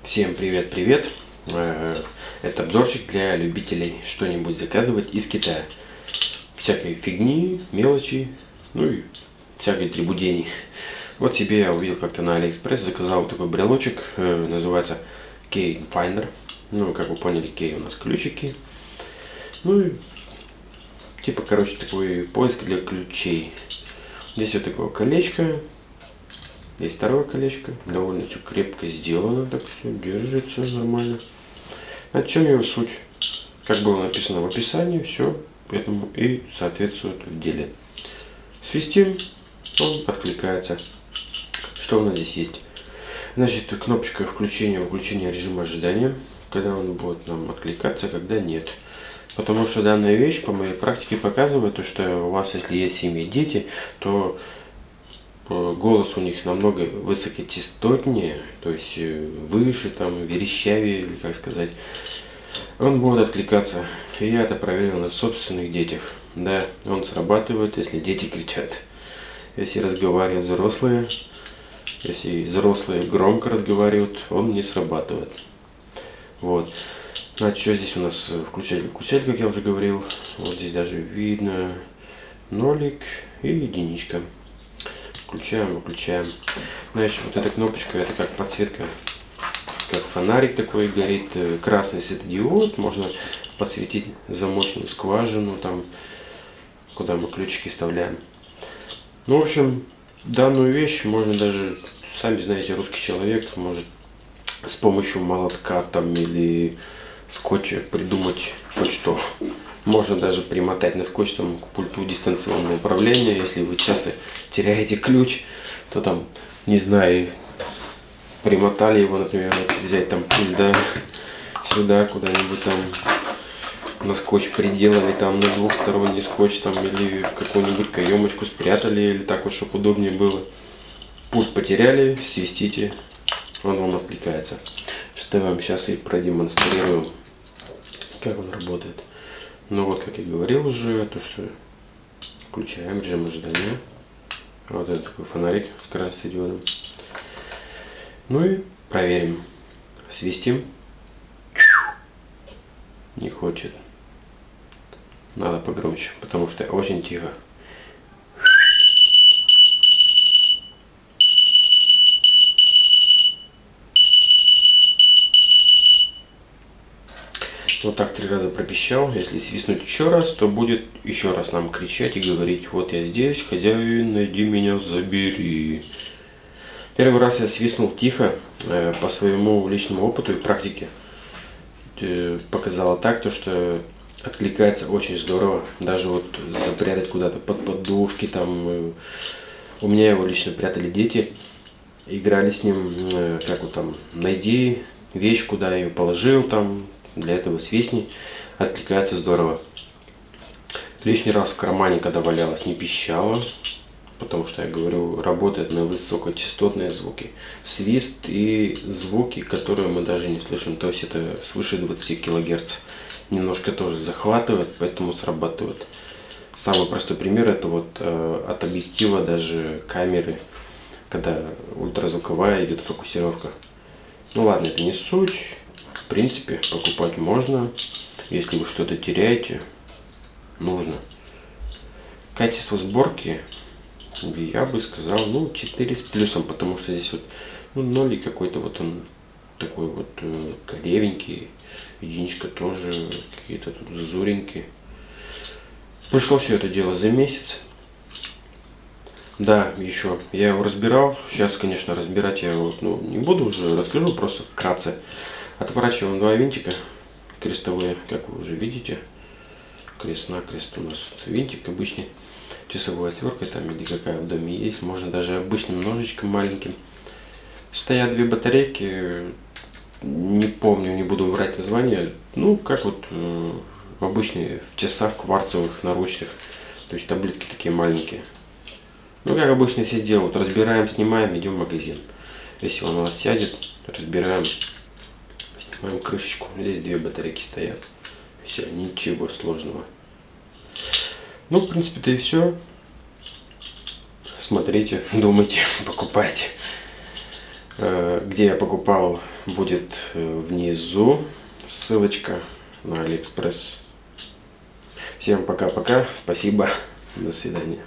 Всем привет-привет! Это обзорчик для любителей что-нибудь заказывать из Китая. Всякой фигни, мелочи, ну и всякой требудений. Вот себе я увидел как-то на Алиэкспресс, заказал вот такой брелочек, называется Key Finder. Ну, как вы поняли, Key у нас ключики. Ну и типа, короче, такой поиск для ключей. Здесь вот такое колечко. Здесь второе колечко, довольно все крепко сделано, так все держится нормально. О чем его суть? Как было написано в описании, все этому и соответствует в деле. Свистим, он откликается. Что у нас здесь есть? Значит, кнопочка включения режима ожидания, когда он будет нам откликаться, когда нет. Потому что данная вещь по моей практике показывает, что у вас, если есть в семье дети, то голос у них намного высокочастотнее, то есть выше, там, верещавее, или как сказать. Он будет откликаться. И я это проверил на собственных детях. Да, он срабатывает, если дети кричат. Если разговаривают взрослые, если взрослые громко разговаривают, он не срабатывает. Вот. Значит, что здесь у нас включатель? Включатель, как я уже говорил. Вот здесь даже видно нолик и единичка. Включаем, выключаем. Значит, вот эта кнопочка, это как подсветка, как фонарик такой горит, красный светодиод, можно подсветить замочную скважину, там, куда мы ключики вставляем. Ну, в общем, данную вещь можно даже, сами знаете, русский человек может с помощью молотка там или скотча придумать хоть что. Можно даже примотать на скотч там, к пульту дистанционного управления. Если вы часто теряете ключ, то там, не знаю, примотали его, например, взять там пульт, да, сюда куда-нибудь там на скотч приделали, там на двухсторонний скотч там или в какую-нибудь каемочку спрятали, или так вот, чтобы удобнее было. Пульт потеряли, свистите, он вам откликается. Что я вам сейчас и продемонстрирую, как он работает. Ну вот, как я говорил уже, то что включаем режим ожидания. Вот это такой фонарик с красным светодиодом. Ну и проверим. Свистим. Не хочет. Надо погромче, потому что очень тихо. Вот так 3 раза пропищал. Если свистнуть еще раз, то будет еще раз нам кричать и говорить: вот я здесь, хозяин, найди меня, забери. Первый раз я свистнул тихо, по своему личному опыту и практике. Показало так, то, что откликается очень здорово. Даже вот запрятать куда-то под подушки, там, у меня его лично прятали дети, играли с ним, как вот там, найди вещь, куда я ее положил, там, для этого свистни, откликается здорово. Лишний раз в кармане, когда валялась, не пищала, потому что, я говорю, работает на высокочастотные звуки. Свист и звуки, которые мы даже не слышим, то есть это свыше 20 кГц. Немножко тоже захватывает, поэтому срабатывает. Самый простой пример — это вот от объектива даже камеры, когда ультразвуковая идет фокусировка. Ну ладно, это не суть. В принципе, покупать можно, если вы что-то теряете, нужно. Качество сборки, я бы сказал, ну, 4 с плюсом, потому что здесь вот, ну, нолик какой-то, вот он такой вот коревенький, единичка тоже, какие-то тут зазуренькие. Пришло все это дело за месяц. Да, еще, я его разбирал, сейчас, конечно, разбирать я его, ну, не буду уже, расскажу просто вкратце. Отворачиваем 2 винтика крестовые, как вы уже видите. Крест-накрест у нас винтик обычный, часовой отверткой, там или какая в доме есть, можно даже обычным ножичком маленьким. Стоят 2 батарейки, не помню, не буду врать название, ну как вот обычные в часах кварцевых наручных, то есть таблетки такие маленькие. Ну как обычно все делают, разбираем, снимаем, идем в магазин. Если он у нас сядет, разбираем. Снимаем крышечку. Здесь 2 батарейки стоят. Все, ничего сложного. Ну, в принципе-то и все. Смотрите, думайте, покупайте. Где я покупал, будет внизу ссылочка на Алиэкспресс. Всем пока-пока, спасибо, до свидания.